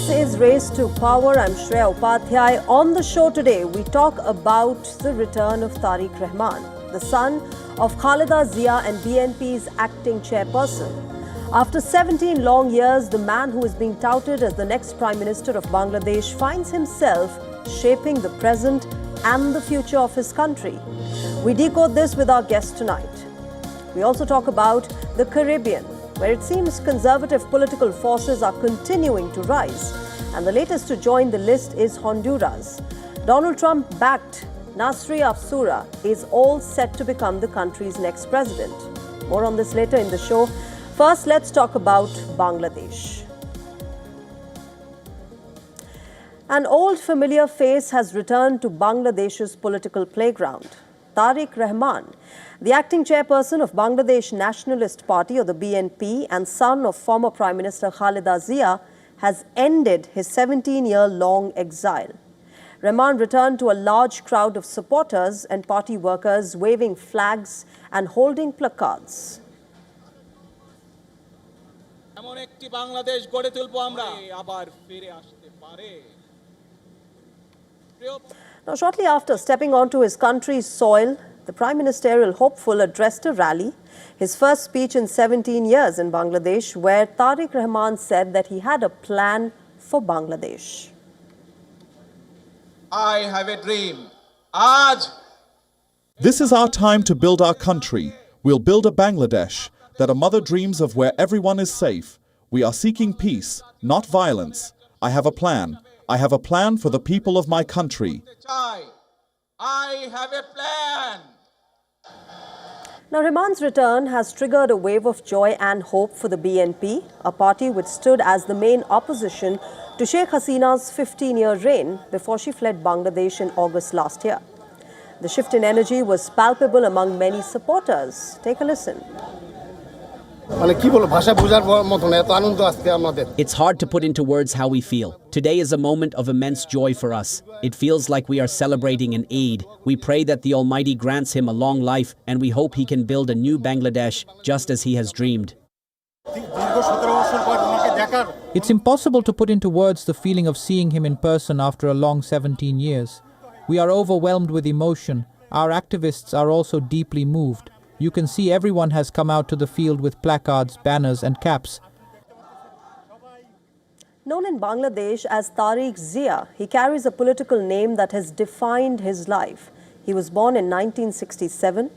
This is Race to Power. I'm Shreya Upadhyay. On the show today, we talk about the return of Tarique Rahman, the son of Khalida Zia and BNP's acting chairperson. After 17 long years, the man who is being touted as the next Prime Minister of Bangladesh finds himself shaping the present and the future of his country. We decode this with our guest tonight. We also talk about the Caribbean, where it seems conservative political forces are continuing to rise. And the latest to join the list is Honduras. Donald Trump-backed Nasri Afsura is all set to become the country's next president. More on this later in the show. First, let's talk about Bangladesh. An old familiar face has returned to Bangladesh's political playground. Tarique Rahman, the acting chairperson of Bangladesh Nationalist Party, or the BNP, and son of former Prime Minister Khalida Zia, has ended his 17-year-long exile. Rahman returned to a large crowd of supporters and party workers waving flags and holding placards. Now, shortly after stepping onto his country's soil, the Prime Ministerial hopeful addressed a rally, his first speech in 17 years in Bangladesh, where Tarique Rahman said that he had a plan for Bangladesh. I have a dream. This is our time to build our country. We'll build a Bangladesh that a mother dreams of, where everyone is safe. We are seeking peace, not violence. I have a plan. I have a plan for the people of my country. I have a plan. Now, Rahman's return has triggered a wave of joy and hope for the BNP, a party which stood as the main opposition to Sheikh Hasina's 15-year reign before she fled Bangladesh in August last year. The shift in energy was palpable among many supporters. Take a listen. It's hard to put into words how we feel. Today is a moment of immense joy for us. It feels like we are celebrating an Eid. We pray that the Almighty grants him a long life, and we hope he can build a new Bangladesh just as he has dreamed. It's impossible to put into words the feeling of seeing him in person after a long 17 years. We are overwhelmed with emotion. Our activists are also deeply moved. You can see everyone has come out to the field with placards, banners and caps. Known in Bangladesh as Tarique Zia, he carries a political name that has defined his life. He was born in 1967.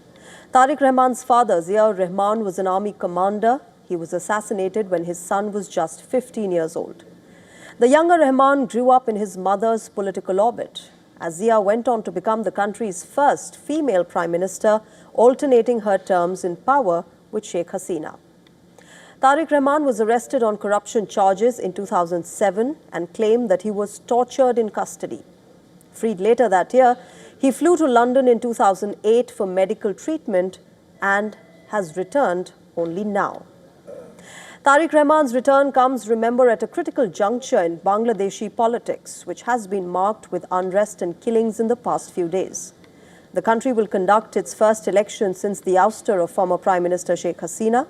Tarique Rahman's father, Zia Rahman, was an army commander. He was assassinated when his son was just 15 years old. The younger Rahman grew up in his mother's political orbit, as Zia went on to become the country's first female prime minister, alternating her terms in power with Sheikh Hasina. Tarique Rahman was arrested on corruption charges in 2007 and claimed that he was tortured in custody. Freed later that year, he flew to London in 2008 for medical treatment and has returned only now. Tarique Rahman's return comes, remember, at a critical juncture in Bangladeshi politics, which has been marked with unrest and killings in the past few days. The country will conduct its first election since the ouster of former Prime Minister Sheikh Hasina.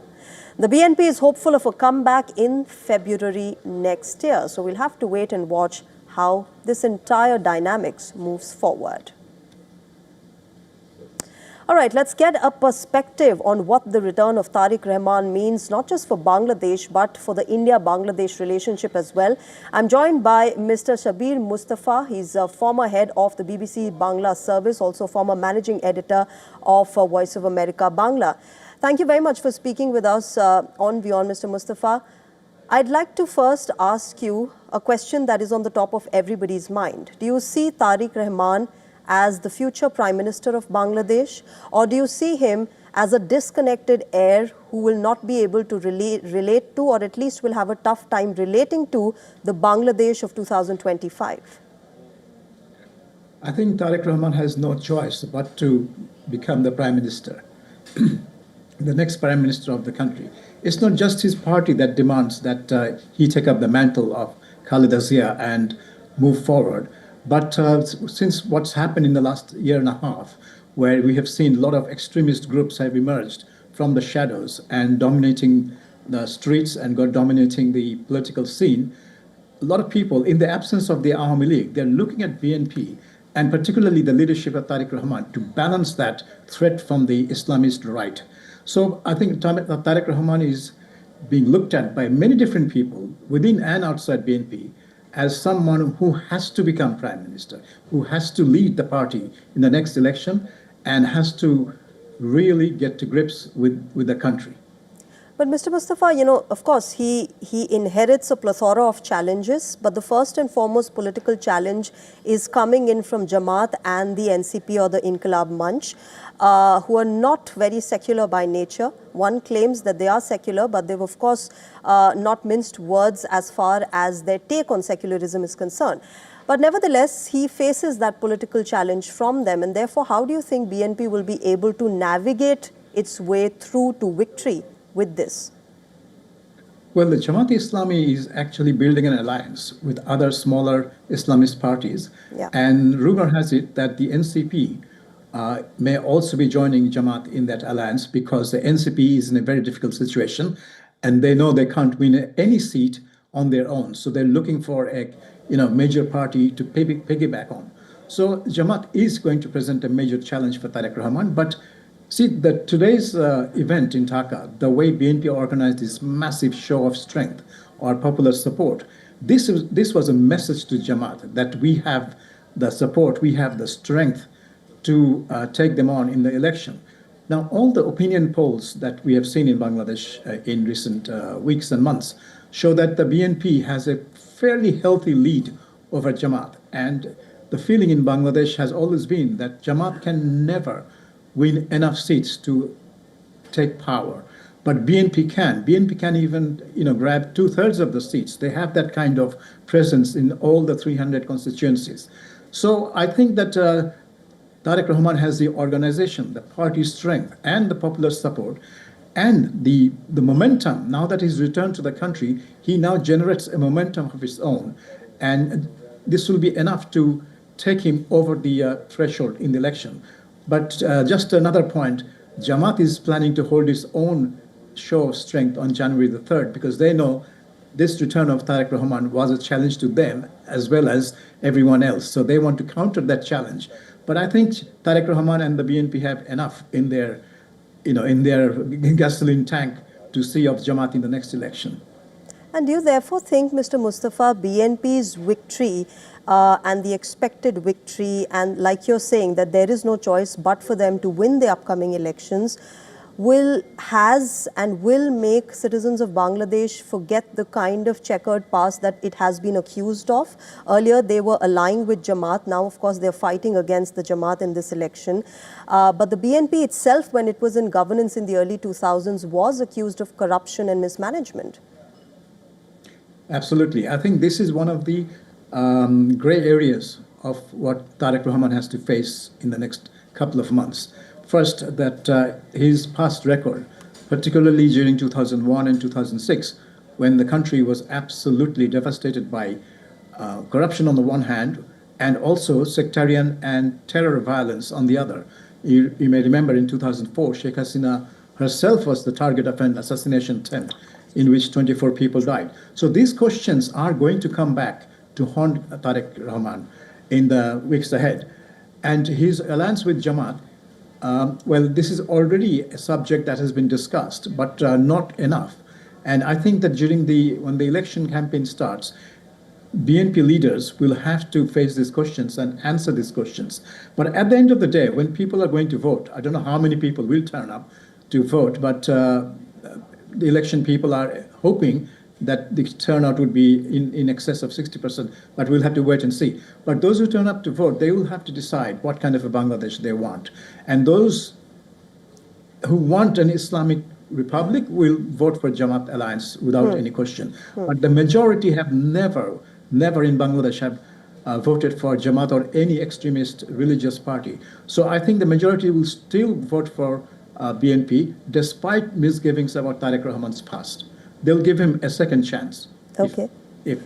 The BNP is hopeful of a comeback in February next year, so we'll have to wait and watch how this entire dynamics moves forward. All right, let's get a perspective on what the return of Tarique Rahman means, not just for Bangladesh, but for the India-Bangladesh relationship as well. I'm joined by Mr. Shabir Mustafa. He's a former head of the BBC Bangla service, also former managing editor of Voice of America Bangla. Thank you very much for speaking with us on WION, Mr. Mustafa. I'd like to first ask you a question that is on the top of everybody's mind. Do you see Tarique Rahman as the future Prime Minister of Bangladesh, or do you see him as a disconnected heir who will not be able to relate to, or at least will have a tough time relating to, the Bangladesh of 2025? I think Tarique Rahman has no choice but to become the Prime Minister, the next Prime Minister of the country. It's not just his party that demands that he take up the mantle of Khalida Zia and move forward. But since what's happened in the last year and a half, where we have seen a lot of extremist groups have emerged from the shadows and dominating the streets and dominating the political scene, a lot of people, in the absence of the Awami League, they're looking at BNP and particularly the leadership of Tarique Rahman to balance that threat from the Islamist right. So I think Tarique Rahman is being looked at by many different people within and outside BNP as someone who has to become prime minister, who has to lead the party in the next election and has to really get to grips with the country. But Mr. Mustafa, of course, he inherits a plethora of challenges, but the first and foremost political challenge is coming in from Jamaat and the NCP or the Inqilab Manch, who are not very secular by nature. One claims that they are secular, but they've, of course, not minced words as far as their take on secularism is concerned. But nevertheless, he faces that political challenge from them, and therefore, how do you think BNP will be able to navigate its way through to victory with this? Well, the Jamaat-e-Islami is actually building an alliance with other smaller Islamist parties. Yeah. And rumor has it that the NCP may also be joining Jamaat in that alliance because the NCP is in a very difficult situation and they know they can't win any seat on their own. So they're looking for a major party to piggyback on. So Jamaat is going to present a major challenge for Tarique Rahman, but see, today's event in Dhaka, the way BNP organized this massive show of strength or popular support, this was a message to Jamaat that we have the support, we have the strength to take them on in the election. Now, all the opinion polls that we have seen in Bangladesh in recent weeks and months show that the BNP has a fairly healthy lead over Jamaat. And the feeling in Bangladesh has always been that Jamaat can never win enough seats to take power. But BNP can. BNP can even grab 2/3 of the seats. They have that kind of presence in all the 300 constituencies. So I think that Tarique Rahman has the organization, the party strength, and the popular support, and the momentum. Now that he's returned to the country, he now generates a momentum of his own. And this will be enough to take him over the threshold in the election. But just another point, Jamaat is planning to hold its own show of strength on January the 3rd because they know this return of Tarique Rahman was a challenge to them as well as everyone else. So they want to counter that challenge. But I think Tarique Rahman and the BNP have enough in their gasoline tank to see of Jamaat in the next election. And do you therefore think, Mr. Mustafa, BNP's victory and the expected victory, and like you're saying, that there is no choice but for them to win the upcoming elections, will make citizens of Bangladesh forget the kind of checkered past that it has been accused of? Earlier, they were allying with Jamaat. Now, of course, they're fighting against the Jamaat in this election. But the BNP itself, when it was in governance in the early 2000s, was accused of corruption and mismanagement. Absolutely. I think this is one of the gray areas of what Tarique Rahman has to face in the next couple of months. First, that his past record, particularly during 2001 and 2006, when the country was absolutely devastated by corruption on the one hand, and also sectarian and terror violence on the other. You may remember in 2004, Sheikh Hasina herself was the target of an assassination attempt in which 24 people died. So these questions are going to come back to haunt Tarique Rahman in the weeks ahead. And his alliance with Jamaat, well, this is already a subject that has been discussed, but not enough. And I think that when the election campaign starts, BNP leaders will have to face these questions and answer these questions. But at the end of the day, when people are going to vote, I don't know how many people will turn up to vote, but the election people are hoping that the turnout would be in excess of 60%, but we'll have to wait and see. But those who turn up to vote, they will have to decide what kind of a Bangladesh they want. And those who want an Islamic republic will vote for Jamaat alliance without any question. But the majority have never in Bangladesh have voted for Jamaat or any extremist religious party. So I think the majority will still vote for BNP despite misgivings about Tarique Rahman's past. They'll give him a second chance. Okay. If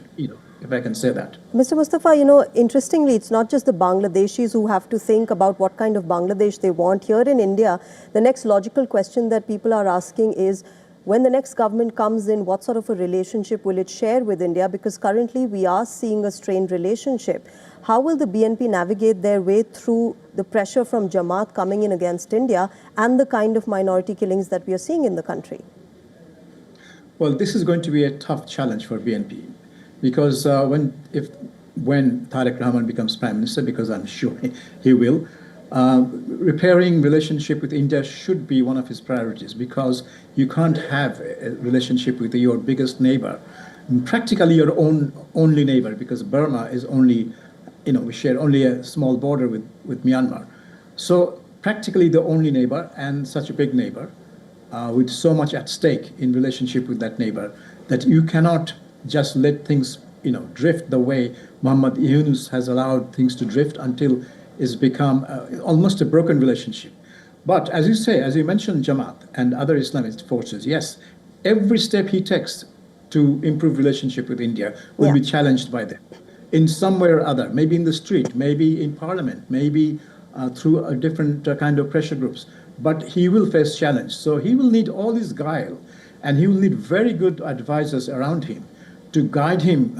I can say that. Mr. Mustafa, interestingly, it's not just the Bangladeshis who have to think about what kind of Bangladesh they want. Here in India, the next logical question that people are asking is, when the next government comes in, what sort of a relationship will it share with India? Because currently we are seeing a strained relationship. How will the BNP navigate their way through the pressure from Jamaat coming in against India and the kind of minority killings that we are seeing in the country? Well, this is going to be a tough challenge for BNP because when Tarique Rahman becomes Prime Minister, because I'm sure he will, repairing relationship with India should be one of his priorities because you can't have a relationship with your biggest neighbor, practically your only neighbor, because Burma is only, we share only a small border with Myanmar. So practically the only neighbor and such a big neighbor with so much at stake in relationship with that neighbor that you cannot just let things drift the way Muhammad Yunus has allowed things to drift until it's become almost a broken relationship. But as you say, as you mentioned, Jamaat and other Islamist forces, yes, every step he takes to improve relationship with India will be challenged by them in some way or other, maybe in the street, maybe in parliament, maybe through a different kind of pressure groups. But he will face challenge. So he will need all his guile, and he will need very good advisors around him to guide him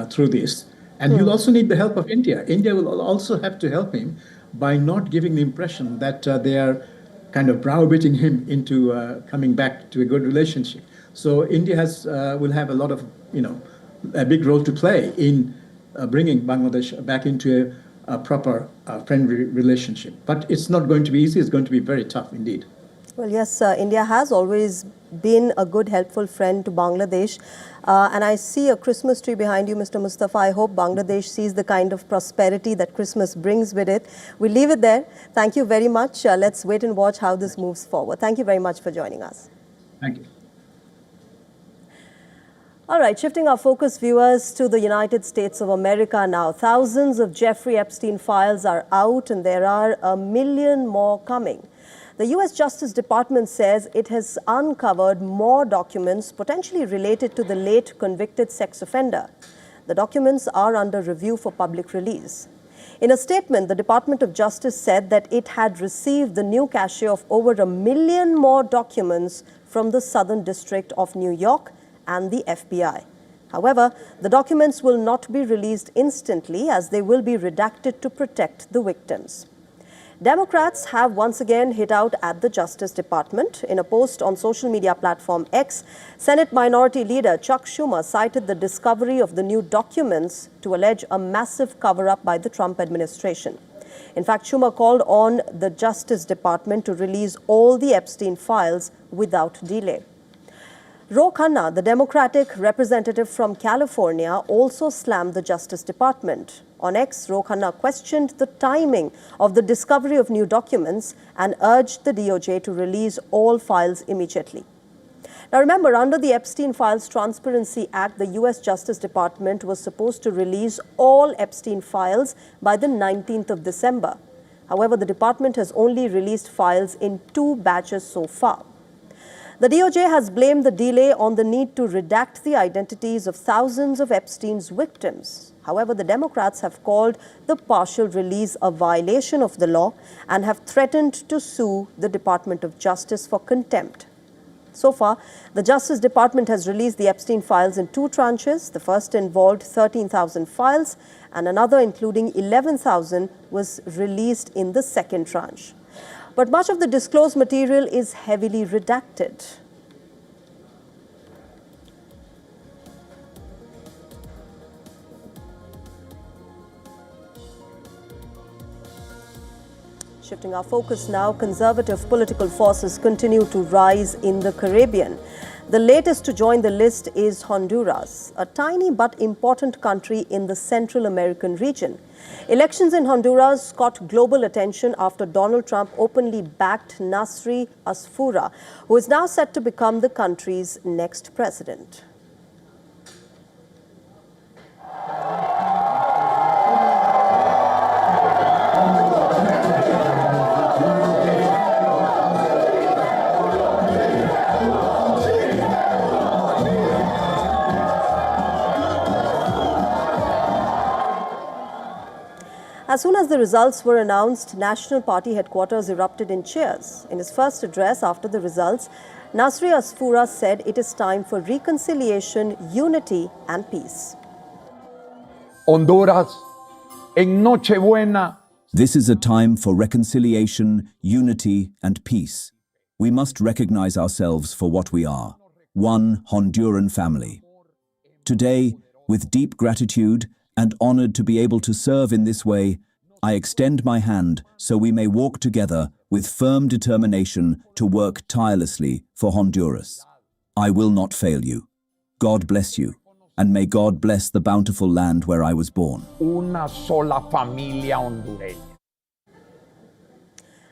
through this. And he'll also need the help of India. India will also have to help him by not giving the impression that they are kind of browbeating him into coming back to a good relationship. So India will have a lot of, a big role to play in bringing Bangladesh back into a proper friendly relationship. But it's not going to be easy. It's going to be very tough indeed. Well, yes, India has always been a good, helpful friend to Bangladesh. And I see a Christmas tree behind you, Mr. Mustafa. I hope Bangladesh sees the kind of prosperity that Christmas brings with it. We'll leave it there. Thank you very much. Let's wait and watch how this moves forward. Thank you very much for joining us. Thank you. All right, shifting our focus, viewers, to the United States of America now. Thousands of Jeffrey Epstein files are out, and there are 1 million more coming. The U.S. Justice Department says it has uncovered more documents potentially related to the late convicted sex offender. The documents are under review for public release. In a statement, the Department of Justice said that it had received the new cache of over 1 million more documents from the Southern District of New York and the FBI. However, the documents will not be released instantly as they will be redacted to protect the victims. Democrats have once again hit out at the Justice Department. In a post on social media platform X, Senate Minority Leader Chuck Schumer cited the discovery of the new documents to allege a massive cover-up by the Trump administration. In fact, Schumer called on the Justice Department to release all the Epstein files without delay. Ro Khanna, the Democratic representative from California, also slammed the Justice Department. On X, Ro Khanna questioned the timing of the discovery of new documents and urged the DOJ to release all files immediately. Now remember, under the Epstein Files Transparency Act, the U.S. Justice Department was supposed to release all Epstein files by the 19th of December. However, the department has only released files in 2 batches so far. The DOJ has blamed the delay on the need to redact the identities of thousands of Epstein's victims. However, the Democrats have called the partial release a violation of the law and have threatened to sue the Department of Justice for contempt. So far, the Justice Department has released the Epstein files in 2 tranches. The first involved 13,000 files, and another, including 11,000, was released in the second tranche. But much of the disclosed material is heavily redacted. Shifting our focus now, conservative political forces continue to rise in the Caribbean. The latest to join the list is Honduras, a tiny but important country in the Central American region. Elections in Honduras caught global attention after Donald Trump openly backed Nasri Asfura, who is now set to become the country's next president. As soon as the results were announced, National Party headquarters erupted in cheers. In his first address after the results, Nasri Asfoura said it is time for reconciliation, unity and peace. Honduras, en Nochebuena. This is a time for reconciliation, unity, and peace. We must recognize ourselves for what we are, one Honduran family. Today, with deep gratitude and honored to be able to serve in this way, I extend my hand so we may walk together with firm determination to work tirelessly for Honduras. I will not fail you. God bless you, and may God bless the bountiful land where I was born. Una sola familia hondureña.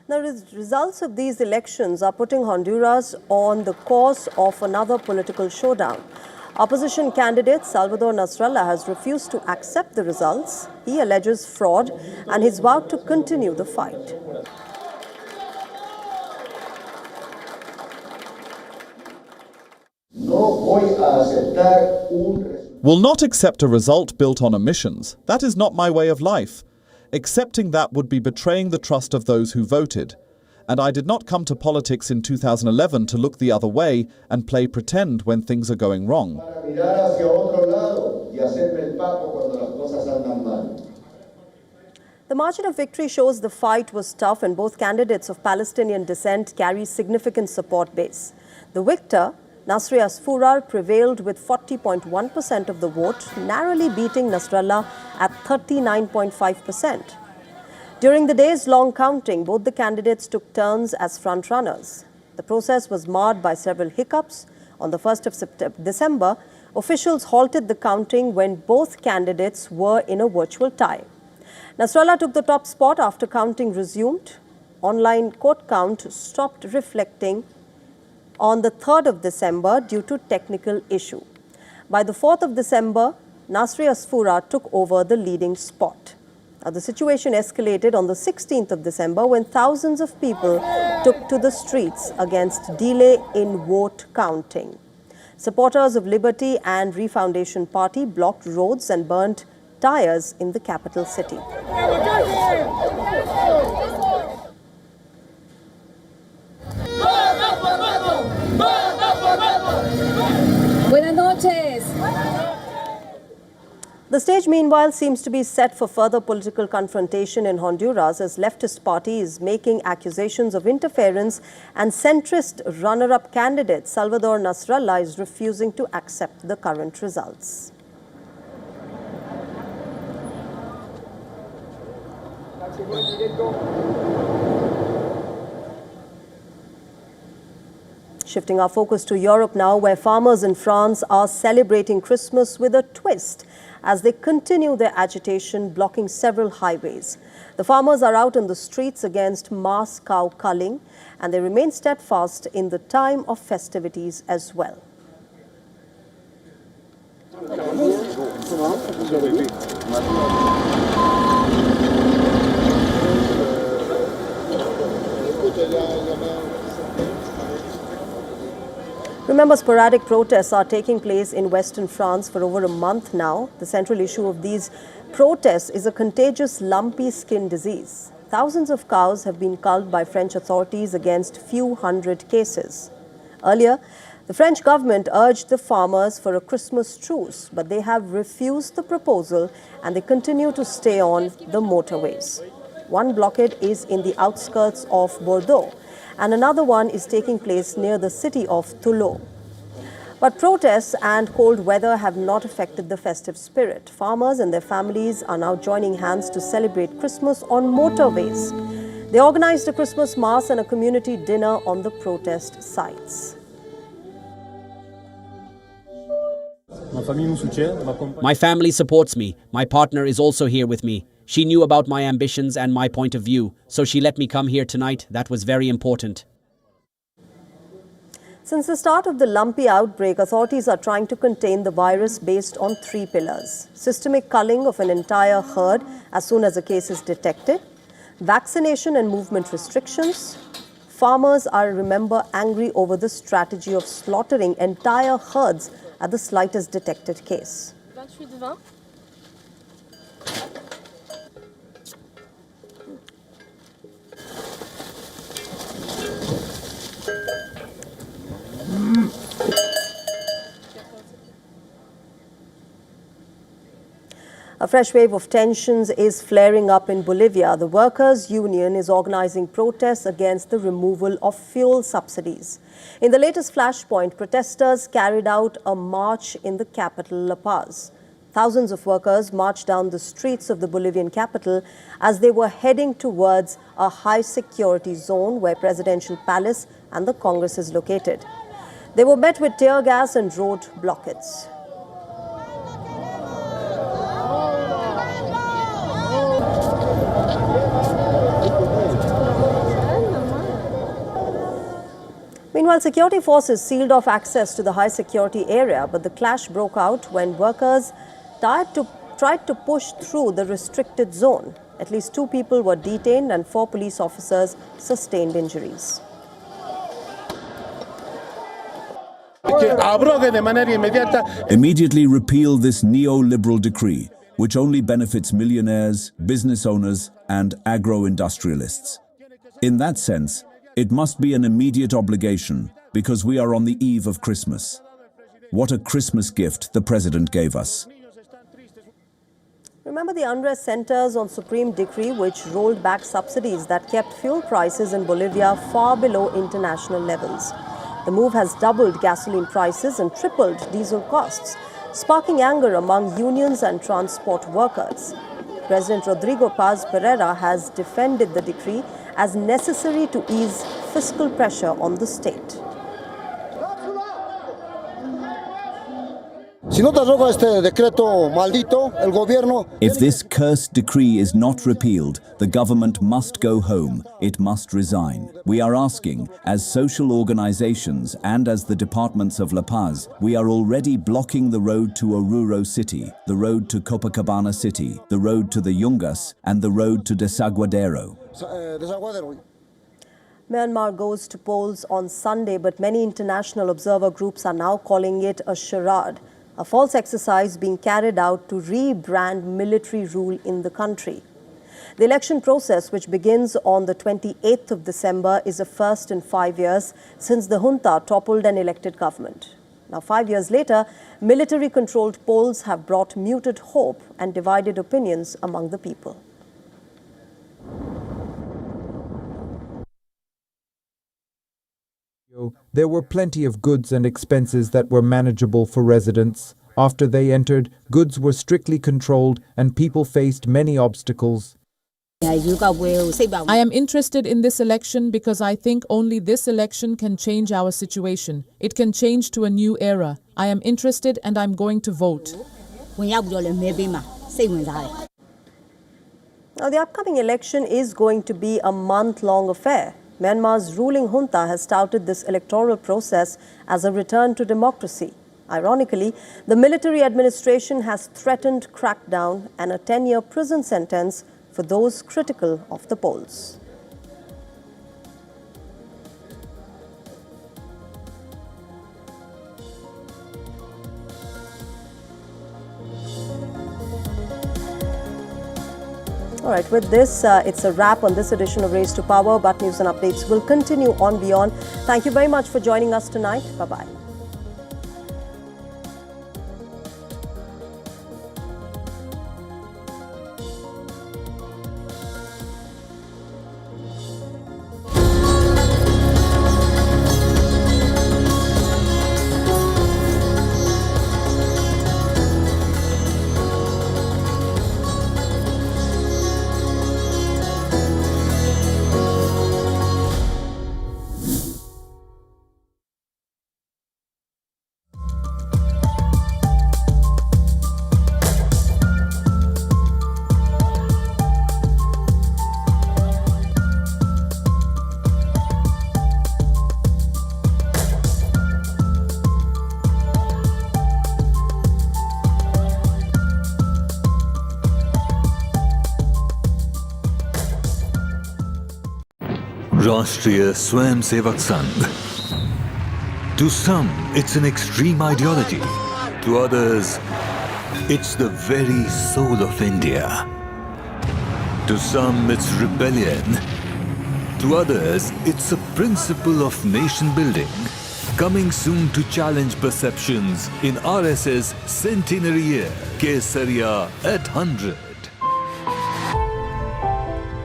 The results of these elections are putting Honduras on the course of another political showdown. Opposition candidate Salvador Nasrallah has refused to accept the results. He alleges fraud and he's vowed to continue the fight. Will not accept a result built on omissions. That is not my way of life. Accepting that would be betraying the trust of those who voted. And I did not come to politics in 2011 to look the other way and play pretend when things are going wrong. The margin of victory shows the fight was tough and both candidates of Palestinian descent carry significant support base. The victor, Nasri Asfoura, prevailed with 40.1% of the vote, narrowly beating Nasrallah at 39.5%. During the days-long counting, both the candidates took turns as frontrunners. The process was marred by several hiccups. On the 1st of December, officials halted the counting when both candidates were in a virtual tie. Nasrallah took the top spot after counting resumed. Online court count stopped reflecting on the 3rd of December due to technical issue. By the 4th of December, Nasri Asfoura took over the leading spot. The situation escalated on the 16th of December when thousands of people took to the streets against delay in vote counting. Supporters of Liberty and Refoundation Party blocked roads and burnt tires in the capital city. Buenas noches. The stage, meanwhile, seems to be set for further political confrontation in Honduras as leftist party is making accusations of interference and centrist runner-up candidate Salvador Nasrallah is refusing to accept the current results. Shifting our focus to Europe now, where farmers in France are celebrating Christmas with a twist as they continue their agitation, blocking several highways. The farmers are out in the streets against mass cow culling, and they remain steadfast in the time of festivities as well. Remember, sporadic protests are taking place in Western France for over a month now. The central issue of these protests is a contagious lumpy skin disease. Thousands of cows have been culled by French authorities against few hundred cases. Earlier, the French government urged the farmers for a Christmas truce, but they have refused the proposal and they continue to stay on the motorways. One blockade is in the outskirts of Bordeaux, and another one is taking place near the city of Toulon. But protests and cold weather have not affected the festive spirit. Farmers and their families are now joining hands to celebrate Christmas on motorways. They organized a Christmas mass and a community dinner on the protest sites. My family supports me. My partner is also here with me. She knew about my ambitions and my point of view, so she let me come here tonight. That was very important. Since the start of the lumpy outbreak, authorities are trying to contain the virus based on 3 pillars: systemic culling of an entire herd as soon as a case is detected, vaccination and movement restrictions. Farmers are, remember, angry over the strategy of slaughtering entire herds at the slightest detected case. 28-20. fresh wave of tensions is flaring up in Bolivia. The workers' union is organizing protests against the removal of fuel subsidies. In the latest flashpoint, protesters carried out a march in the capital, La Paz. Thousands of workers marched down the streets of the Bolivian capital as they were heading towards a high-security zone where Presidential Palace and the Congress is located. They were met with tear gas and road blockades. Meanwhile, security forces sealed off access to the high-security area, but the clash broke out when workers tried to push through the restricted zone. At least 2 people were detained and 4 police officers sustained injuries. Immediately repeal this neoliberal decree, which only benefits millionaires, business owners, and agro-industrialists. In that sense, it must be an immediate obligation because we are on the eve of Christmas. What a Christmas gift the President gave us. Remember, the unrest centers on Supreme Decree which rolled back subsidies that kept fuel prices in Bolivia far below international levels. The move has doubled gasoline prices and tripled diesel costs, sparking anger among unions and transport workers. President Rodrigo Paz Pereira has defended the decree as necessary to ease fiscal pressure on the state. If this cursed decree is not repealed, the government must go home. It must resign. We are asking, as social organizations and as the departments of La Paz, we are already blocking the road to Oruro City, the road to Copacabana City, the road to the Yungas, and the road to Desaguadero. Myanmar goes to polls on Sunday, but many international observer groups are now calling it a charade, a false exercise being carried out to rebrand military rule in the country. The election process, which begins on the 28th of December, is a first in 5 years since the junta toppled an elected government. Now, 5 years later, military-controlled polls have brought muted hope and divided opinions among the people. There were plenty of goods and expenses that were manageable for residents. After they entered, goods were strictly controlled and people faced many obstacles. I am interested in this election because I think only this election can change our situation. It can change to a new era. I am interested and I'm going to vote. Now, the upcoming election is going to be a month-long affair. Myanmar's ruling junta has touted this electoral process as a return to democracy. Ironically, the military administration has threatened crackdown and a 10-year prison sentence for those critical of the polls. All right, with this, it's a wrap on this edition of Race to Power, but news and updates will continue on WION. Thank you very much for joining us tonight. Bye-bye. Rashtriya Swayamsevak Sangh. To some, it's an extreme ideology. To others, it's the very soul of India. To some, it's rebellion. To others, it's a principle of nation building. Coming soon to challenge perceptions in RSS Centenary Year, Kesariya at 100.